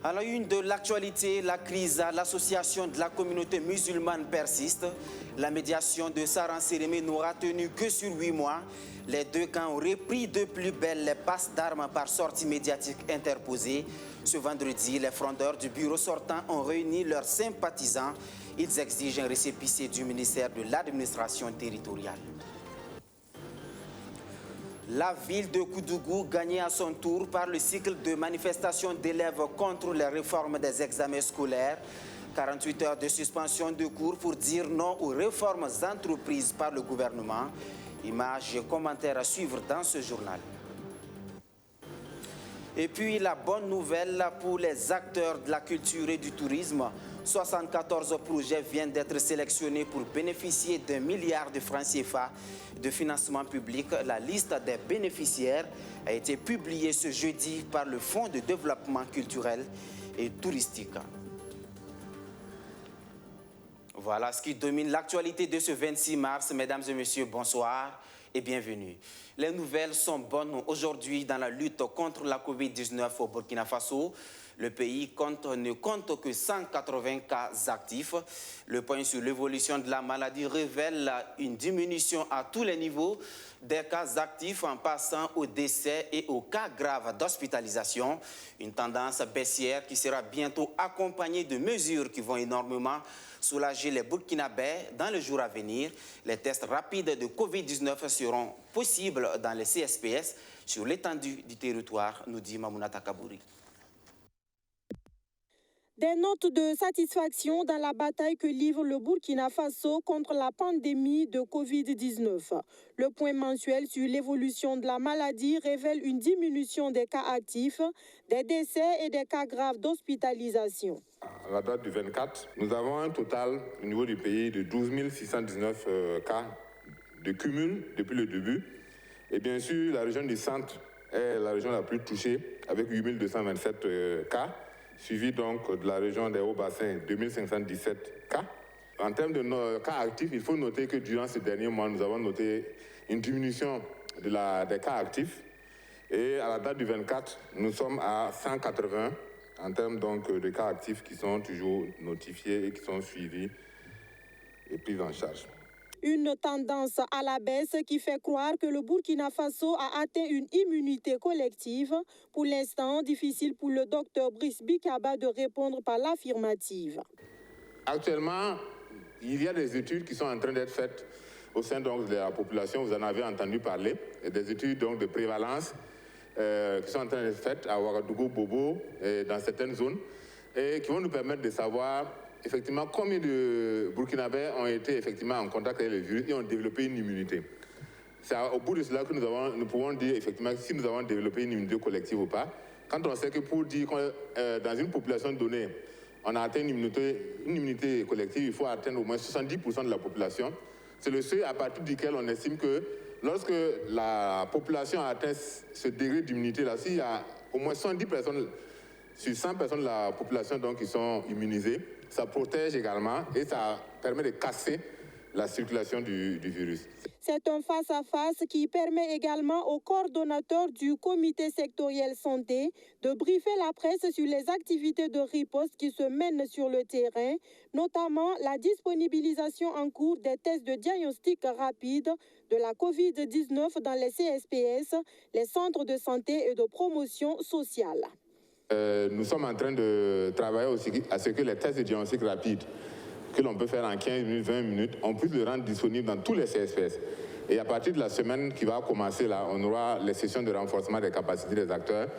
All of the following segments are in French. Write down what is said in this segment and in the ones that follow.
À la une de l'actualité, la crise à l'association de la communauté musulmane persiste. La médiation de Saran Sérémé n'aura tenu que sur 8 mois. Les deux camps ont repris de plus belle les passes d'armes par sortie médiatique interposée. Ce vendredi, les frondeurs du bureau sortant ont réuni leurs sympathisants. Ils exigent un récépissé du ministère de l'administration territoriale. La ville de Koudougou, gagnée à son tour par le cycle de manifestations d'élèves contre les réformes des examens scolaires. 48 heures de suspension de cours pour dire non aux réformes entreprises par le gouvernement. Images et commentaires à suivre dans ce journal. Et puis la bonne nouvelle pour les acteurs de la culture et du tourisme. 74 projets viennent d'être sélectionnés pour bénéficier d'1 milliard de francs CFA de financement public. La liste des bénéficiaires a été publiée ce jeudi par le Fonds de développement culturel et touristique. Voilà ce qui domine l'actualité de ce 26 mars. Mesdames et messieurs, bonsoir et bienvenue. Les nouvelles sont bonnes aujourd'hui dans la lutte contre la Covid-19 au Burkina Faso. Le pays ne compte que 180 cas actifs. Le point sur l'évolution de la maladie révèle une diminution à tous les niveaux des cas actifs en passant aux décès et aux cas graves d'hospitalisation. Une tendance baissière qui sera bientôt accompagnée de mesures qui vont énormément soulager les Burkinabés dans les jours à venir. Les tests rapides de Covid-19 seront possibles dans les CSPS sur l'étendue du territoire, nous dit Mamounata Kabouri. Des notes de satisfaction dans la bataille que livre le Burkina Faso contre la pandémie de Covid-19. Le point mensuel sur l'évolution de la maladie révèle une diminution des cas actifs, des décès et des cas graves d'hospitalisation. À la date du 24, nous avons un total au niveau du pays de 12 619 cas de cumul depuis le début. Et bien sûr, la région du centre est la région la plus touchée avec 8 227 cas. Suivi donc de la région des Hauts-Bassins, 2517 cas. En termes de nos cas actifs, il faut noter que durant ces derniers mois, nous avons noté une diminution des cas actifs. Et à la date du 24, nous sommes à 180 en termes donc de cas actifs qui sont toujours notifiés et qui sont suivis et pris en charge. Une tendance à la baisse qui fait croire que le Burkina Faso a atteint une immunité collective. Pour l'instant, difficile pour le docteur Brice Bikaba de répondre par l'affirmative. Actuellement, il y a des études qui sont en train d'être faites au sein donc, de la population, vous en avez entendu parler, et des études donc, de prévalence qui sont en train d'être faites à Ouagadougou, Bobo, et dans certaines zones, et qui vont nous permettre de savoir effectivement combien de Burkinabés ont été effectivement en contact avec le virus et ont développé une immunité. C'est au bout de cela que nous pouvons dire effectivement si nous avons développé une immunité collective ou pas. Quand on sait que pour dire que dans une population donnée, on a atteint une immunité collective, il faut atteindre au moins 70% de la population. C'est le seuil à partir duquel on estime que lorsque la population a atteint ce degré d'immunité-là, s'il y a au moins 70 personnes sur 100 personnes de la population donc, qui sont immunisées, ça protège également et ça permet de casser la circulation du virus. C'est un face-à-face qui permet également au coordonnateur du comité sectoriel santé de briefer la presse sur les activités de riposte qui se mènent sur le terrain, notamment la disponibilisation en cours des tests de diagnostic rapide de la COVID-19 dans les CSPS, les centres de santé et de promotion sociale. Nous sommes en train de travailler aussi à ce que les tests de diagnostic rapide que l'on peut faire en 15 minutes, 20 minutes, on puisse le rendre disponible dans tous les CSPS. Et à partir de la semaine qui va commencer, là, on aura les sessions de renforcement des capacités des acteurs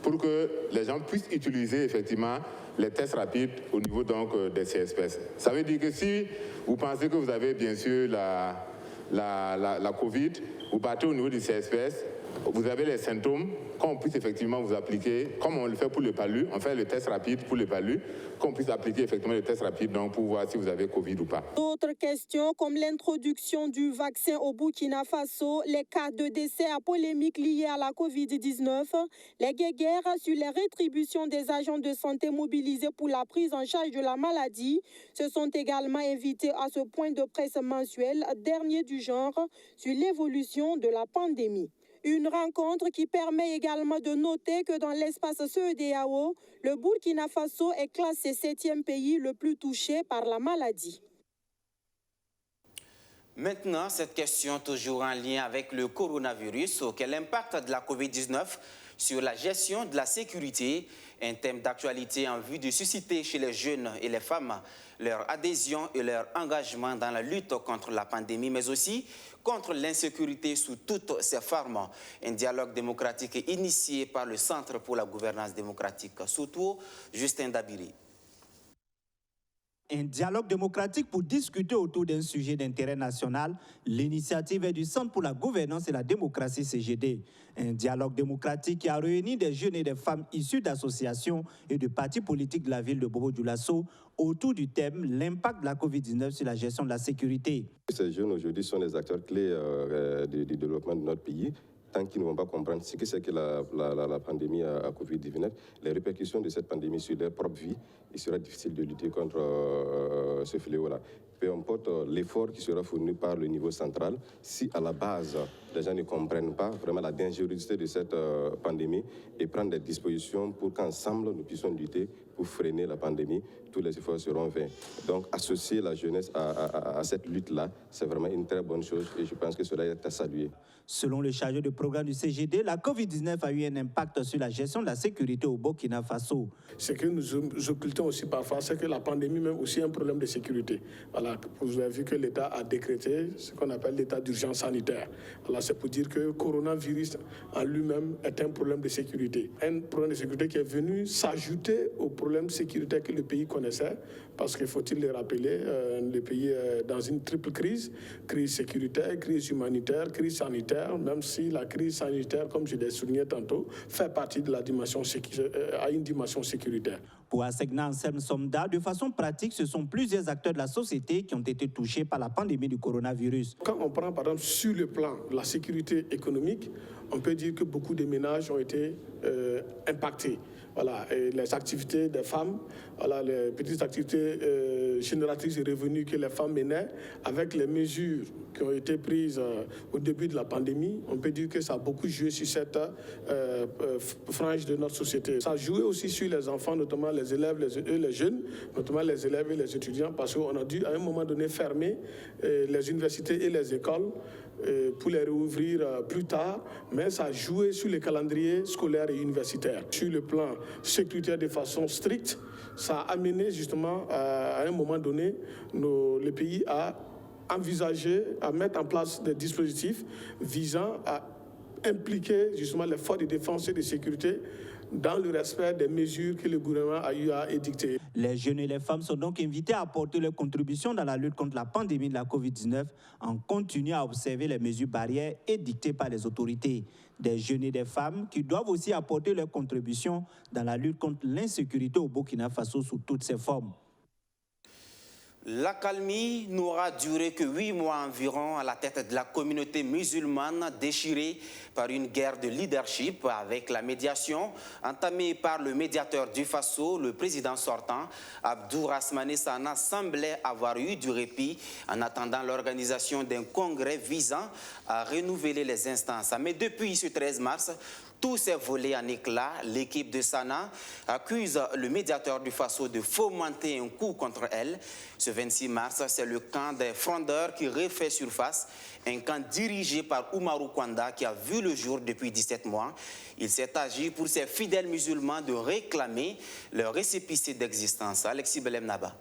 pour que les gens puissent utiliser effectivement les tests rapides au niveau donc, des CSPS. Ça veut dire que si vous pensez que vous avez bien sûr la COVID, vous partez au niveau du CSPS, vous avez les symptômes, qu'on puisse effectivement vous appliquer, comme on le fait pour le palu, on fait le test rapide pour le palu, qu'on puisse appliquer effectivement le test rapide donc, pour voir si vous avez Covid ou pas. D'autres questions comme l'introduction du vaccin au Burkina Faso, les cas de décès à polémique liés à la Covid-19, les guéguerres sur les rétributions des agents de santé mobilisés pour la prise en charge de la maladie se sont également invités à ce point de presse mensuel, dernier du genre, sur l'évolution de la pandémie. Une rencontre qui permet également de noter que dans l'espace CEDEAO, le Burkina Faso est classé 7e pays le plus touché par la maladie. Maintenant, cette question toujours en lien avec le coronavirus, quel impact de la COVID-19 sur la gestion de la sécurité, un thème d'actualité en vue de susciter chez les jeunes et les femmes leur adhésion et leur engagement dans la lutte contre la pandémie, mais aussi contre l'insécurité sous toutes ses formes. Un dialogue démocratique initié par le Centre pour la gouvernance démocratique. Surtout, Justin Dabiri. Un dialogue démocratique pour discuter autour d'un sujet d'intérêt national. L'initiative est du Centre pour la gouvernance et la démocratie CGD. Un dialogue démocratique qui a réuni des jeunes et des femmes issus d'associations et de partis politiques de la ville de Bobo-Dioulasso autour du thème « L'impact de la COVID-19 sur la gestion de la sécurité ». Ces jeunes aujourd'hui sont des acteurs clés du développement de notre pays. Tant qu'ils ne vont pas comprendre ce que c'est que la pandémie à Covid-19, les répercussions de cette pandémie sur leur propre vie, il sera difficile de lutter contre ce fléau-là. Peu importe l'effort qui sera fourni par le niveau central, si à la base, les gens ne comprennent pas vraiment la dangerosité de cette pandémie et prendre des dispositions pour qu'ensemble nous puissions lutter pour freiner la pandémie, tous les efforts seront vains. Donc associer la jeunesse à cette lutte-là, c'est vraiment une très bonne chose et je pense que cela est à saluer. Selon le chargé de programme du CGD, la COVID-19 a eu un impact sur la gestion de la sécurité au Burkina Faso. Ce que nous occultons aussi parfois, c'est que la pandémie même aussi un problème de sécurité. Voilà, vous avez vu que l'État a décrété ce qu'on appelle l'état d'urgence sanitaire. Voilà, c'est pour dire que le coronavirus en lui-même est un problème de sécurité. Un problème de sécurité qui est venu s'ajouter au problème sécuritaire que le pays connaissait, parce qu'il faut-il le rappeler, le pays est dans une triple crise sécuritaire, crise humanitaire, crise sanitaire, même si la crise sanitaire, comme je l'ai souligné tantôt, fait partie de la dimension à une dimension sécuritaire. Pour Assegna Anselme Somda, de façon pratique, ce sont plusieurs acteurs de la société qui ont été touchés par la pandémie du coronavirus. Quand on prend par exemple sur le plan de la sécurité économique, on peut dire que beaucoup de ménages ont été impactés. Voilà, et les activités des femmes, voilà, les petites activités génératrices de revenus que les femmes menaient, avec les mesures qui ont été prises au début de la pandémie, on peut dire que ça a beaucoup joué sur cette frange de notre société. Ça a joué aussi sur les enfants, notamment les élèves et les jeunes, notamment les élèves et les étudiants, parce qu'on a dû à un moment donné fermer les universités et les écoles pour les rouvrir plus tard, mais ça a joué sur le calendrier scolaire et universitaire. Sur le plan sécuritaire de façon stricte, ça a amené justement à un moment donné le pays à envisager, à mettre en place des dispositifs visant à impliquer justement les forces de défense et de sécurité dans le respect des mesures que le gouvernement a eu à édicter. Les jeunes et les femmes sont donc invités à apporter leur contribution dans la lutte contre la pandémie de la COVID-19 en continuant à observer les mesures barrières édictées par les autorités. Des jeunes et des femmes qui doivent aussi apporter leur contribution dans la lutte contre l'insécurité au Burkina Faso sous toutes ses formes. L'accalmie n'aura duré que 8 mois environ à la tête de la communauté musulmane déchirée par une guerre de leadership avec la médiation entamée par le médiateur du Faso, le président sortant, Abdou Rasmane Sana, semblait avoir eu du répit en attendant l'organisation d'un congrès visant à renouveler les instances. Mais depuis ce 13 mars, tout s'est volé en éclats. L'équipe de Sana accuse le médiateur du Faso de fomenter un coup contre elle. Ce 26 mars, c'est le camp des frondeurs qui refait surface, un camp dirigé par Oumarou Kwanda qui a vu le jour depuis 17 mois. Il s'est agi pour ses fidèles musulmans de réclamer leur récépissé d'existence. Alexis Belem Naba.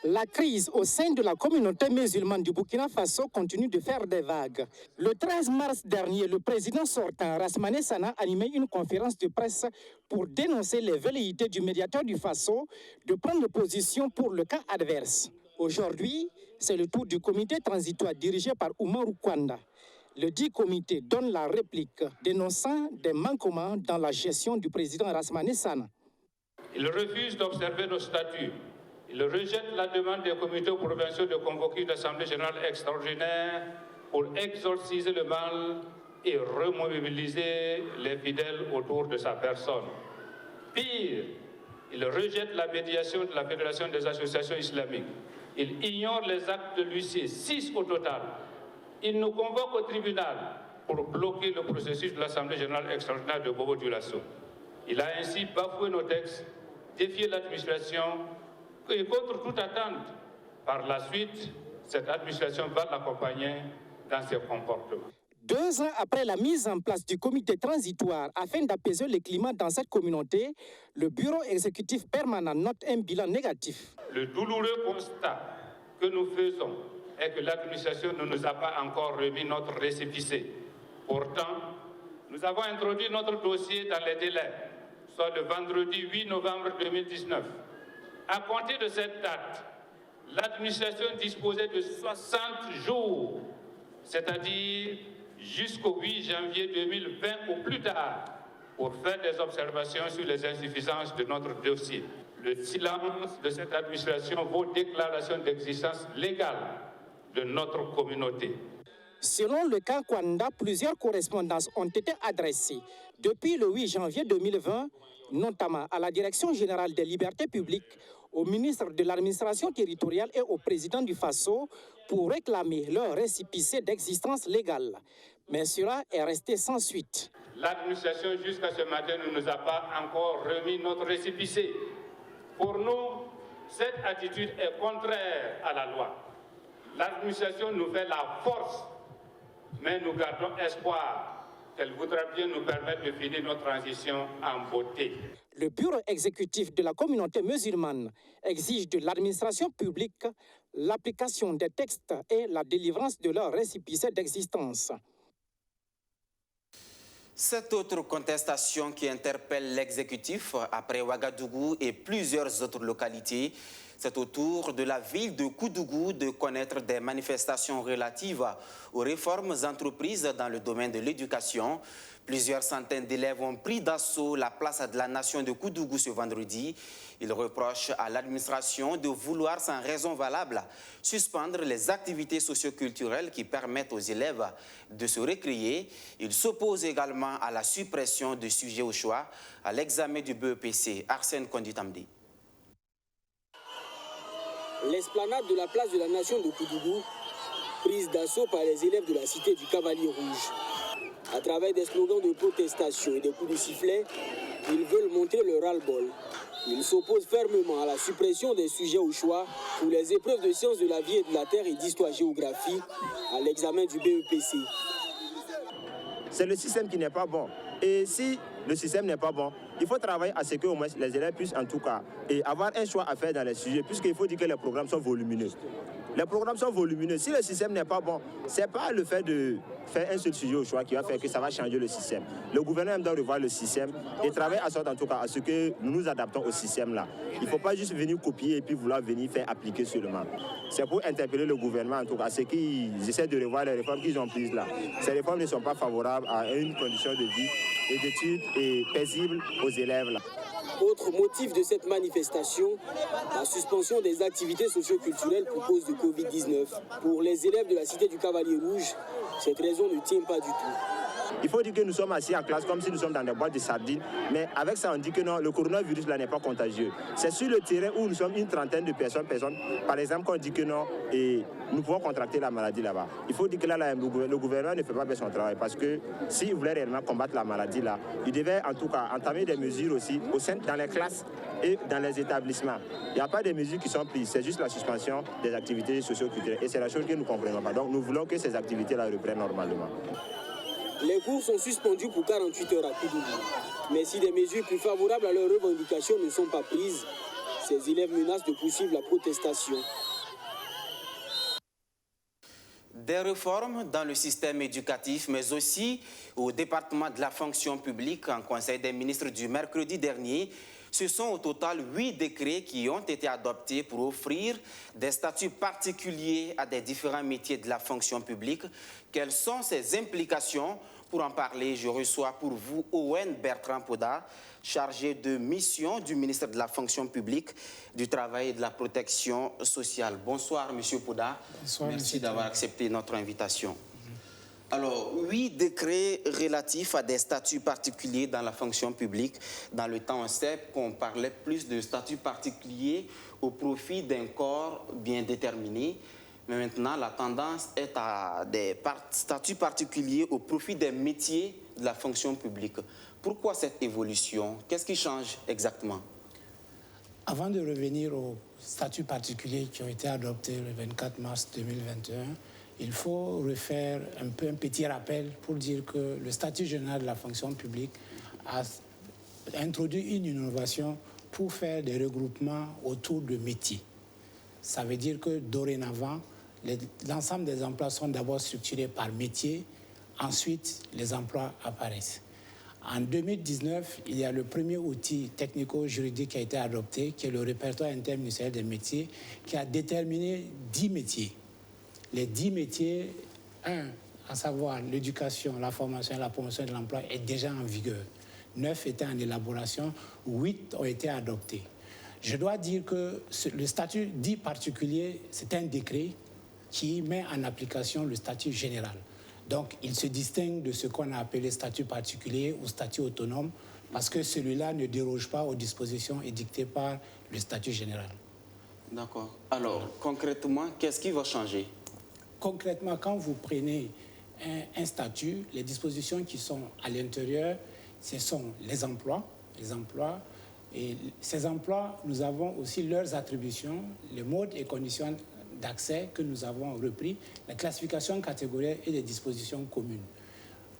La crise au sein de la communauté musulmane du Burkina Faso continue de faire des vagues. Le 13 mars dernier, le président sortant, Rasmane Sana, animait une conférence de presse pour dénoncer les velléités du médiateur du Faso de prendre position pour le camp adverse. Aujourd'hui, c'est le tour du comité transitoire dirigé par Oumarou Kwanda. Le dit comité donne la réplique dénonçant des manquements dans la gestion du président Rasmane Sana. Il refuse d'observer nos statuts. Il rejette la demande des comités provinciaux de convoquer une assemblée générale extraordinaire pour exorciser le mal et remobiliser les fidèles autour de sa personne. Pire, il rejette la médiation de la Fédération des associations islamiques. Il ignore les actes de l'huissier, 6 au total, il nous convoque au tribunal pour bloquer le processus de l'Assemblée générale extraordinaire de Bobo Dioulasso. Il a ainsi bafoué nos textes, défié l'administration et contre toute attente. Par la suite, cette administration va l'accompagner dans ses comportements. 2 ans après la mise en place du comité transitoire afin d'apaiser le climat dans cette communauté, le bureau exécutif permanent note un bilan négatif. Le douloureux constat que nous faisons est que l'administration ne nous a pas encore remis notre récépissé. Pourtant, nous avons introduit notre dossier dans les délais, soit le vendredi 8 novembre 2019. À compter de cette date, l'administration disposait de 60 jours, c'est-à-dire jusqu'au 8 janvier 2020 au plus tard, pour faire des observations sur les insuffisances de notre dossier. Le silence de cette administration vaut déclaration d'existence légale de notre communauté. Selon le cas Kwanda, plusieurs correspondances ont été adressées depuis le 8 janvier 2020, notamment à la Direction générale des libertés publiques, au ministre de l'administration territoriale et au président du FASO pour réclamer leur récépissé d'existence légale. Mais cela est resté sans suite. L'administration jusqu'à ce matin ne nous a pas encore remis notre récépissé. Pour nous, cette attitude est contraire à la loi. L'administration nous fait la force, mais nous gardons espoir qu'elle voudra bien nous permettre de finir notre transition en beauté. Le bureau exécutif de la communauté musulmane exige de l'administration publique l'application des textes et la délivrance de leur récépissé d'existence. Cette autre contestation qui interpelle l'exécutif après Ouagadougou et plusieurs autres localités, c'est au tour de la ville de Koudougou de connaître des manifestations relatives aux réformes entreprises dans le domaine de l'éducation. Plusieurs centaines d'élèves ont pris d'assaut la place de la nation de Koudougou ce vendredi. Ils reprochent à l'administration de vouloir, sans raison valable, suspendre les activités socioculturelles qui permettent aux élèves de se récréer. Ils s'opposent également à la suppression de sujets au choix à l'examen du BEPC. Arsène Konditamdi. L'esplanade de la place de la nation de Koudougou, prise d'assaut par les élèves de la cité du Cavalier Rouge. À travers des slogans de protestation et des coups de sifflet, ils veulent montrer leur ras-le-bol. Ils s'opposent fermement à la suppression des sujets au choix pour les épreuves de sciences de la vie et de la terre et d'histoire-géographie à l'examen du BEPC. C'est le système qui n'est pas bon. Et si le système n'est pas bon, il faut travailler à ce que au moins les élèves puissent en tout cas et avoir un choix à faire dans les sujets, puisqu'il faut dire que les programmes sont volumineux. Les programmes sont volumineux. Si le système n'est pas bon, ce n'est pas le fait de faire un seul sujet au choix qui va faire que ça va changer le système. Le gouvernement doit revoir le système et travailler à sorte en tout cas à ce que nous nous adaptons au système-là. Il ne faut pas juste venir copier et puis vouloir venir faire appliquer seulement. C'est pour interpeller le gouvernement en tout cas à ce qu'ils essaient de revoir les réformes qu'ils ont prises là. Ces réformes ne sont pas favorables à une condition de vie et d'études et paisible aux élèves là. Autre motif de cette manifestation, la suspension des activités socio-culturelles pour cause de Covid-19. Pour les élèves de la cité du Cavalier Rouge, cette raison ne tient pas du tout. Il faut dire que nous sommes assis en classe comme si nous sommes dans des boîtes de sardines, mais avec ça on dit que non, le coronavirus là n'est pas contagieux. C'est sur le terrain où nous sommes une trentaine de personnes, par exemple, qu'on dit que non, et nous pouvons contracter la maladie là-bas. Il faut dire que là, le gouvernement ne fait pas bien son travail, parce que s'il voulait réellement combattre la maladie là, il devait en tout cas entamer des mesures aussi au sein dans les classes et dans les établissements. Il n'y a pas de mesures qui sont prises, c'est juste la suspension des activités socio-culturelles, et c'est la chose que nous ne comprenons pas. Donc nous voulons que ces activités-là reprennent normalement. Les cours sont suspendus pour 48 heures à Koudougou. Mais si des mesures plus favorables à leurs revendications ne sont pas prises, ces élèves menacent de poursuivre la protestation. Des réformes dans le système éducatif, mais aussi au département de la fonction publique en Conseil des ministres du mercredi dernier. Ce sont au total 8 décrets qui ont été adoptés pour offrir des statuts particuliers à des différents métiers de la fonction publique. Quelles sont ces implications? Pour en parler, je reçois pour vous Owen Bertrand Poda, chargé de mission du ministère de la fonction publique, du travail et de la protection sociale. Bonsoir, Monsieur Poda. Bonsoir, merci d'avoir accepté notre invitation. Alors, 8 décrets relatifs à des statuts particuliers dans la fonction publique. Dans le temps, on sait qu'on parlait plus de statuts particuliers au profit d'un corps bien déterminé. Mais maintenant, la tendance est à des statuts particuliers au profit des métiers de la fonction publique. Pourquoi cette évolution? Qu'est-ce qui change exactement? Avant de revenir aux statuts particuliers qui ont été adoptés le 24 mars 2021, il faut refaire un petit rappel pour dire que le statut général de la fonction publique a introduit une innovation pour faire des regroupements autour de métiers. Ça veut dire que dorénavant, l'ensemble des emplois sont d'abord structurés par métier, ensuite les emplois apparaissent. En 2019, il y a le premier outil technico-juridique qui a été adopté, qui est le répertoire interministériel des métiers, qui a déterminé 10 métiers. Les 10 métiers, à savoir l'éducation, la formation et la promotion de l'emploi, est déjà en vigueur. 9 étaient en élaboration, 8 ont été adoptés. Je dois dire que le statut dit particulier, c'est un décret qui met en application le statut général. Donc, il se distingue de ce qu'on a appelé statut particulier ou statut autonome, parce que celui-là ne déroge pas aux dispositions édictées par le statut général. D'accord. Alors, concrètement, qu'est-ce qui va changer? Concrètement, quand vous prenez un statut, les dispositions qui sont à l'intérieur, ce sont les emplois. Et ces emplois, nous avons aussi leurs attributions, les modes et conditions d'accès que nous avons repris, la classification catégorielle et les dispositions communes.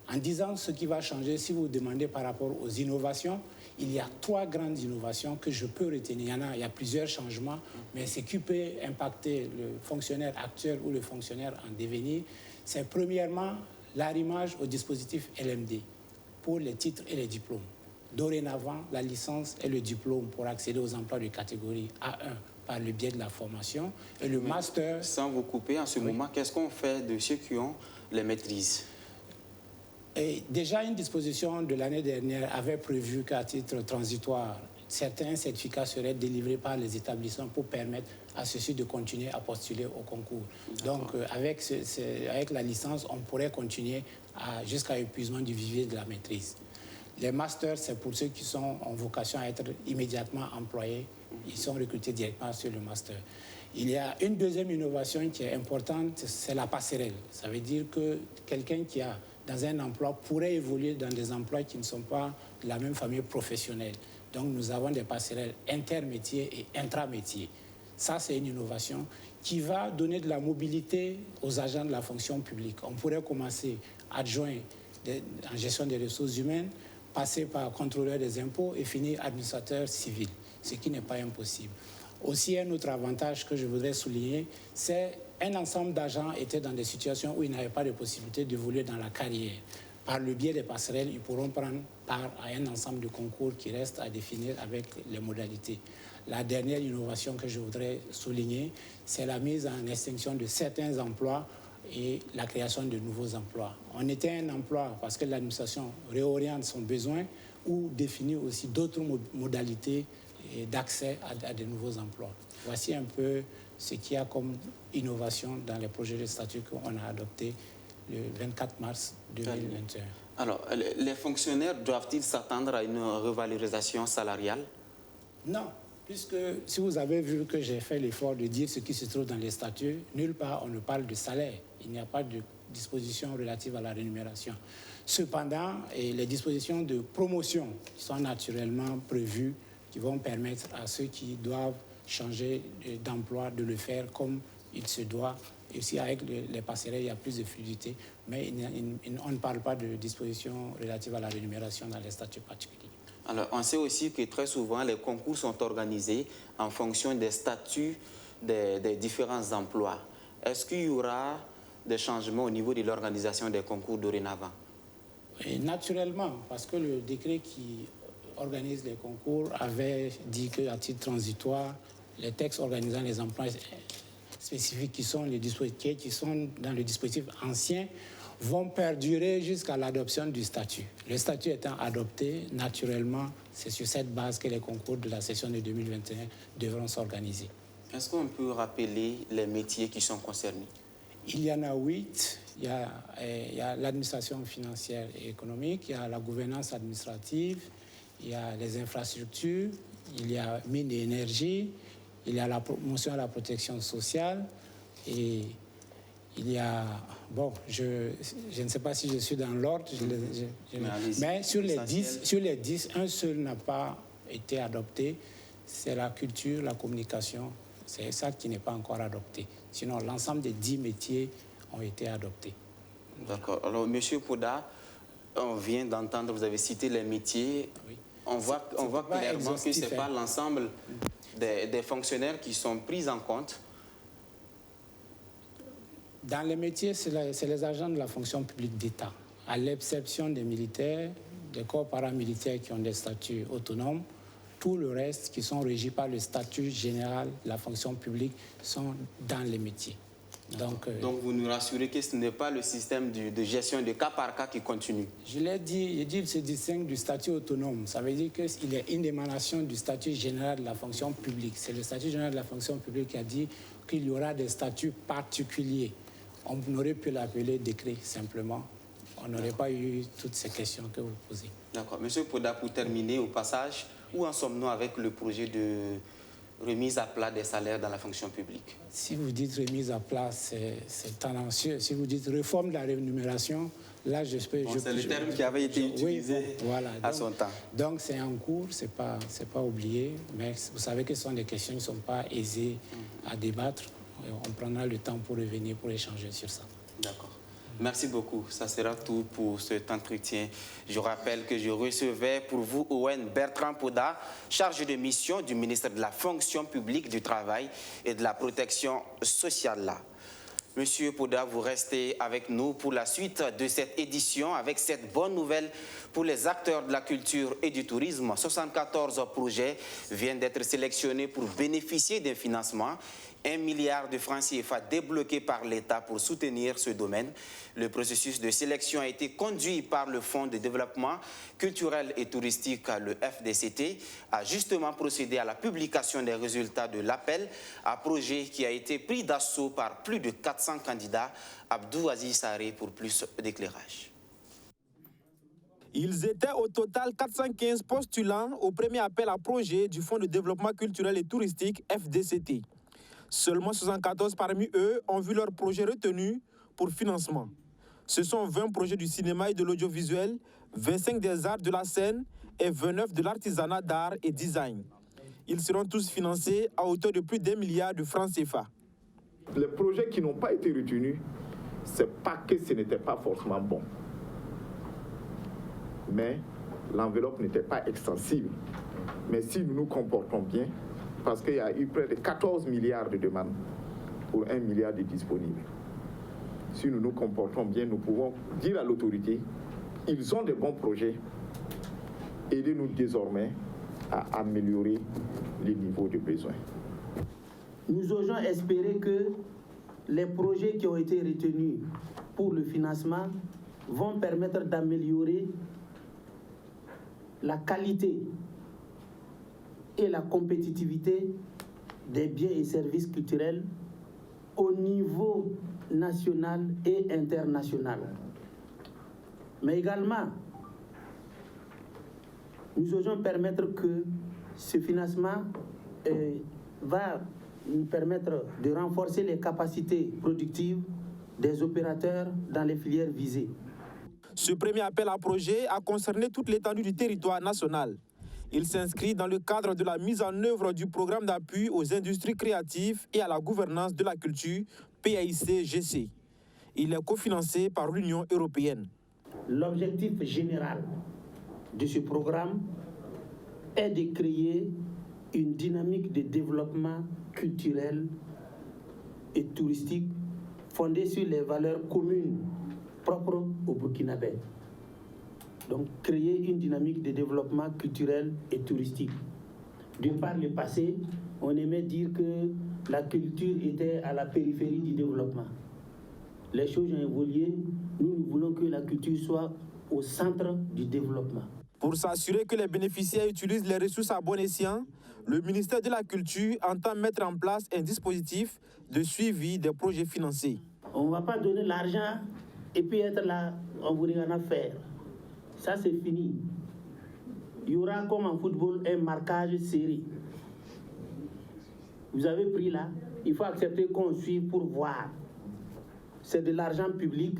En disant ce qui va changer, si vous demandez par rapport aux innovations, il y a 3 grandes innovations que je peux retenir. Il y a plusieurs changements, mais ce qui peut impacter le fonctionnaire actuel ou le fonctionnaire en devenir, c'est premièrement l'arrimage au dispositif LMD pour les titres et les diplômes. Dorénavant, la licence et le diplôme pour accéder aux emplois de catégorie A1 par le biais de la formation et le master. Sans vous couper, en ce moment, qu'est-ce qu'on fait de ceux qui ont les maîtrises? Et déjà, une disposition de l'année dernière avait prévu qu'à titre transitoire, certains certificats seraient délivrés par les établissements pour permettre à ceux-ci de continuer à postuler au concours. Donc, avec la licence, on pourrait continuer jusqu'à épuisement du vivier de la maîtrise. Les masters, c'est pour ceux qui ont vocation à être immédiatement employés. Ils sont recrutés directement sur le master. Il y a une deuxième innovation qui est importante, c'est la passerelle. Ça veut dire que quelqu'un qui a dans un emploi pourrait évoluer dans des emplois qui ne sont pas de la même famille professionnelle. Donc nous avons des passerelles intermétiers et intramétiers. Ça, c'est une innovation qui va donner de la mobilité aux agents de la fonction publique. On pourrait commencer adjoint en gestion des ressources humaines, passer par contrôleur des impôts et finir administrateur civil, ce qui n'est pas impossible. Aussi, un autre avantage que je voudrais souligner, c'est un ensemble d'agents étaient dans des situations où ils n'avaient pas de possibilité d'évoluer dans la carrière. Par le biais des passerelles, ils pourront prendre part à un ensemble de concours qui reste à définir avec les modalités. La dernière innovation que je voudrais souligner, c'est la mise en extinction de certains emplois et la création de nouveaux emplois. On était un emploi parce que l'administration réoriente son besoin ou définit aussi d'autres modalités d'accès à de nouveaux emplois. Voici un peu ce qu'il y a comme innovation dans les projets de statut qu'on a adoptés le 24 mars 2021. Alors, les fonctionnaires doivent-ils s'attendre à une revalorisation salariale? Non, puisque si vous avez vu que j'ai fait l'effort de dire ce qui se trouve dans les statuts, nulle part on ne parle de salaire. Il n'y a pas de disposition relative à la rémunération. Cependant, les dispositions de promotion sont naturellement prévues qui vont permettre à ceux qui doivent changer d'emploi de le faire comme il se doit. Et aussi avec les passerelles, il y a plus de fluidité, mais on ne parle pas de dispositions relatives à la rémunération dans les statuts particuliers. Alors, on sait aussi que très souvent, les concours sont organisés en fonction des statuts des différents emplois. Est-ce qu'il y aura des changements au niveau de l'organisation des concours dorénavant? Et naturellement, parce que le décret qui organise les concours avait dit qu'à titre transitoire, les textes organisant les emplois spécifiques qui sont dans le dispositif ancien vont perdurer jusqu'à l'adoption du statut. Le statut étant adopté, naturellement, c'est sur cette base que les concours de la session de 2021 devront s'organiser. Est-ce qu'on peut rappeler les métiers qui sont concernés? Il y en a 8. Il y a l'administration financière et économique, il y a la gouvernance administrative, il y a les infrastructures, il y a mines et énergie, il y a la promotion et la protection sociale, Et il y a... Bon, je ne sais pas si je suis dans l'ordre, mais sur les 10, un seul n'a pas été adopté. C'est la culture, la communication. C'est ça qui n'est pas encore adopté. Sinon, l'ensemble des 10 métiers ont été adoptés. D'accord. Alors, M. Poda, on vient d'entendre, vous avez cité les métiers. Oui. On voit clairement que ce n'est pas l'ensemble des fonctionnaires qui sont pris en compte. Dans les métiers, c'est les agents de la fonction publique d'État, à l'exception des militaires, des corps paramilitaires qui ont des statuts autonomes. Tout le reste, qui sont régis par le statut général de la fonction publique, sont dans les métiers. Donc vous nous rassurez que ce n'est pas le système de gestion de cas par cas qui continue. Je l'ai dit, il se distingue du statut autonome. Ça veut dire qu'il est une émanation du statut général de la fonction publique. C'est le statut général de la fonction publique qui a dit qu'il y aura des statuts particuliers. On aurait pu l'appeler décret, simplement. On n'aurait pas eu toutes ces questions que vous posez. D'accord. Monsieur Poda, pour terminer, au passage, où en sommes-nous avec le projet de remise à plat des salaires dans la fonction publique? Si vous dites remise à plat, c'est tendancieux. Si vous dites réforme de la rémunération, là, c'est le terme qui avait été utilisé à son temps. Donc, c'est en cours, c'est pas oublié, mais vous savez que ce sont des questions qui ne sont pas aisées à débattre. On prendra le temps pour revenir, pour échanger sur ça. D'accord. Merci beaucoup. Ça sera tout pour cet entretien. Je rappelle que je recevais pour vous Owen Bertrand Poda, chargé de mission du ministère de la Fonction publique, du Travail et de la Protection sociale. Monsieur Poda, vous restez avec nous pour la suite de cette édition avec cette bonne nouvelle pour les acteurs de la culture et du tourisme. 74 projets viennent d'être sélectionnés pour bénéficier d'un financement. 1 milliard de francs CFA débloqués par l'État pour soutenir ce domaine. Le processus de sélection a été conduit par le Fonds de développement culturel et touristique, le FDCT, a justement procédé à la publication des résultats de l'appel à projet qui a été pris d'assaut par plus de 400 candidats. Abdou Aziz Saré pour plus d'éclairage. Ils étaient au total 415 postulants au premier appel à projet du Fonds de développement culturel et touristique, FDCT. Seulement 74 parmi eux ont vu leur projet retenu pour financement. Ce sont 20 projets du cinéma et de l'audiovisuel, 25 des arts de la scène et 29 de l'artisanat d'art et design. Ils seront tous financés à hauteur de plus d'1 milliard de francs CFA. Les projets qui n'ont pas été retenus, ce n'est pas que ce n'était pas forcément bon. Mais l'enveloppe n'était pas extensible. Mais si nous nous comportons bien, parce qu'il y a eu près de 14 milliards de demandes pour 1 milliard de disponibles. Si nous nous comportons bien, nous pouvons dire à l'autorité, ils ont de bons projets, aidez-nous désormais à améliorer les niveaux de besoins. Nous osons espérer que les projets qui ont été retenus pour le financement vont permettre d'améliorer la qualité et la compétitivité des biens et services culturels au niveau national et international. Mais également, nous osons permettre que ce financement va nous permettre de renforcer les capacités productives des opérateurs dans les filières visées. Ce premier appel à projet a concerné toute l'étendue du territoire national. Il s'inscrit dans le cadre de la mise en œuvre du programme d'appui aux industries créatives et à la gouvernance de la culture, PAIC-GC. Il est cofinancé par l'Union européenne. L'objectif général de ce programme est de créer une dynamique de développement culturel et touristique fondée sur les valeurs communes propres au Burkinabé. Donc, créer une dynamique de développement culturel et touristique. D'une part, le passé, on aimait dire que la culture était à la périphérie du développement. Les choses ont évolué. Nous voulons que la culture soit au centre du développement. Pour s'assurer que les bénéficiaires utilisent les ressources à bon escient, le ministère de la Culture entend mettre en place un dispositif de suivi des projets financés. On ne va pas donner l'argent et puis être là, on vous rien à faire. Ça, c'est fini. Il y aura, comme en football, un marquage serré. Vous avez pris là, il faut accepter qu'on suive pour voir. C'est de l'argent public,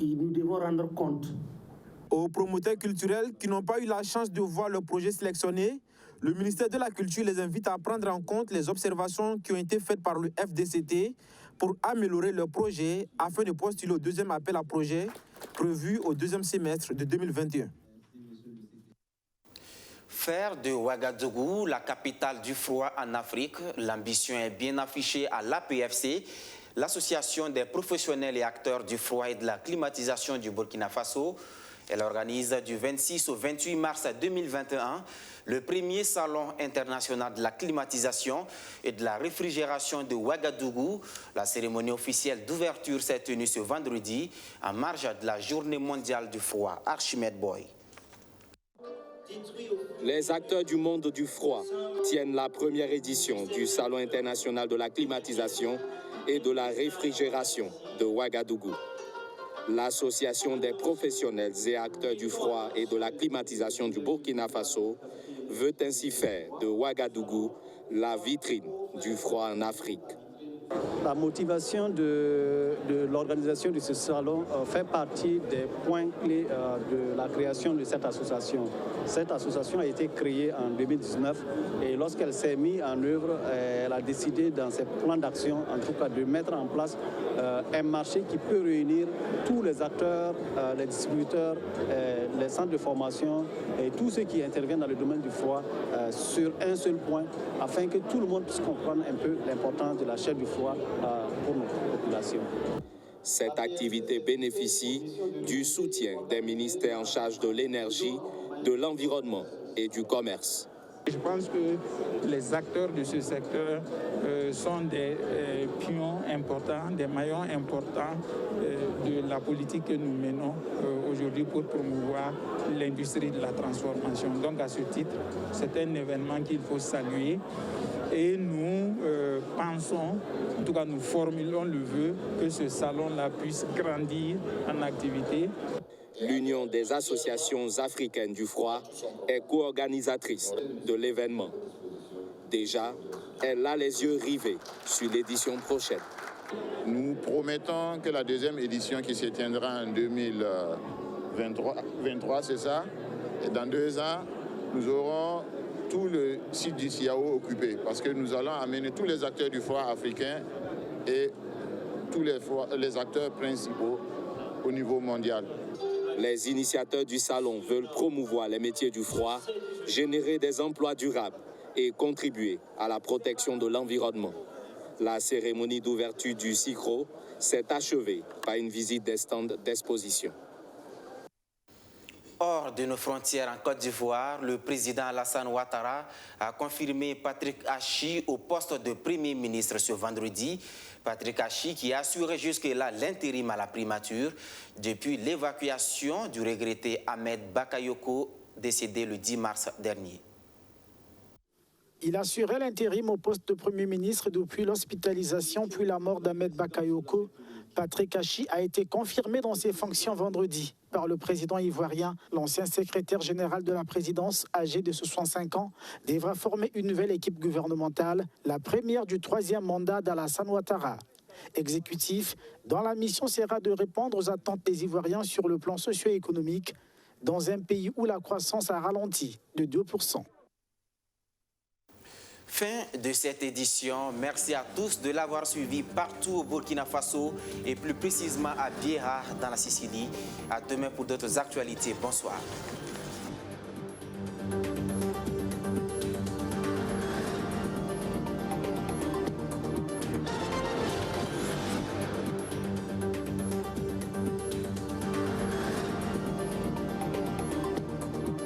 et nous devons rendre compte. Aux promoteurs culturels qui n'ont pas eu la chance de voir leur projet sélectionné, le ministère de la Culture les invite à prendre en compte les observations qui ont été faites par le FDCT pour améliorer leur projet afin de postuler au deuxième appel à projet prévu au deuxième semestre de 2021. Faire de Ouagadougou la capitale du froid en Afrique, l'ambition est bien affichée à l'APFC, l'association des professionnels et acteurs du froid et de la climatisation du Burkina Faso. Elle organise du 26 au 28 mars 2021 le premier salon international de la climatisation et de la réfrigération de Ouagadougou. La cérémonie officielle d'ouverture s'est tenue ce vendredi en marge de la journée mondiale du froid. Archimède Boy. Les acteurs du monde du froid tiennent la première édition du Salon international de la climatisation et de la réfrigération de Ouagadougou. L'Association des professionnels et acteurs du froid et de la climatisation du Burkina Faso veut ainsi faire de Ouagadougou la vitrine du froid en Afrique. La motivation de l'organisation de ce salon fait partie des points clés de la création de cette association. Cette association a été créée en 2019 et lorsqu'elle s'est mise en œuvre, elle a décidé dans ses plans d'action, en tout cas, de mettre en place un marché qui peut réunir tous les acteurs, les distributeurs, les centres de formation et tous ceux qui interviennent dans le domaine du froid sur un seul point afin que tout le monde puisse comprendre un peu l'importance de la chaîne du froid pour notre population. Cette activité bénéficie du soutien des ministères en charge de l'énergie, de l'environnement et du commerce. Je pense que les acteurs de ce secteur sont des pions importants, des maillons importants de la politique que nous menons aujourd'hui pour promouvoir l'industrie de la transformation. Donc à ce titre, c'est un événement qu'il faut saluer et nous pensons, en tout cas nous formulons le vœu que ce salon-là puisse grandir en activité. L'Union des associations africaines du froid est co-organisatrice de l'événement. Déjà, elle a les yeux rivés sur l'édition prochaine. Nous promettons que la deuxième édition qui se tiendra en 2023, c'est ça, et dans 2 ans, nous aurons tout le site du CIAO occupé parce que nous allons amener tous les acteurs du froid africain et tous les acteurs principaux au niveau mondial. Les initiateurs du salon veulent promouvoir les métiers du froid, générer des emplois durables et contribuer à la protection de l'environnement. La cérémonie d'ouverture du CICRO s'est achevée par une visite des stands d'exposition. Hors de nos frontières en Côte d'Ivoire, le président Alassane Ouattara a confirmé Patrick Hachi au poste de Premier ministre ce vendredi. Patrick Hachi qui assurait jusque-là l'intérim à la primature depuis l'évacuation du regretté Ahmed Bakayoko, décédé le 10 mars dernier. Il assurait l'intérim au poste de Premier ministre depuis l'hospitalisation puis la mort d'Ahmed Bakayoko. Patrick Hachi a été confirmé dans ses fonctions vendredi par le président ivoirien. L'ancien secrétaire général de la présidence, âgé de 65 ans, devra former une nouvelle équipe gouvernementale, la première du 3e mandat d'Alassane Ouattara. Exécutif, dont la mission sera de répondre aux attentes des Ivoiriens sur le plan socio-économique, dans un pays où la croissance a ralenti de 2%. Fin de cette édition. Merci à tous de l'avoir suivi partout au Burkina Faso et plus précisément à Biéra dans la Sicile. À demain pour d'autres actualités. Bonsoir.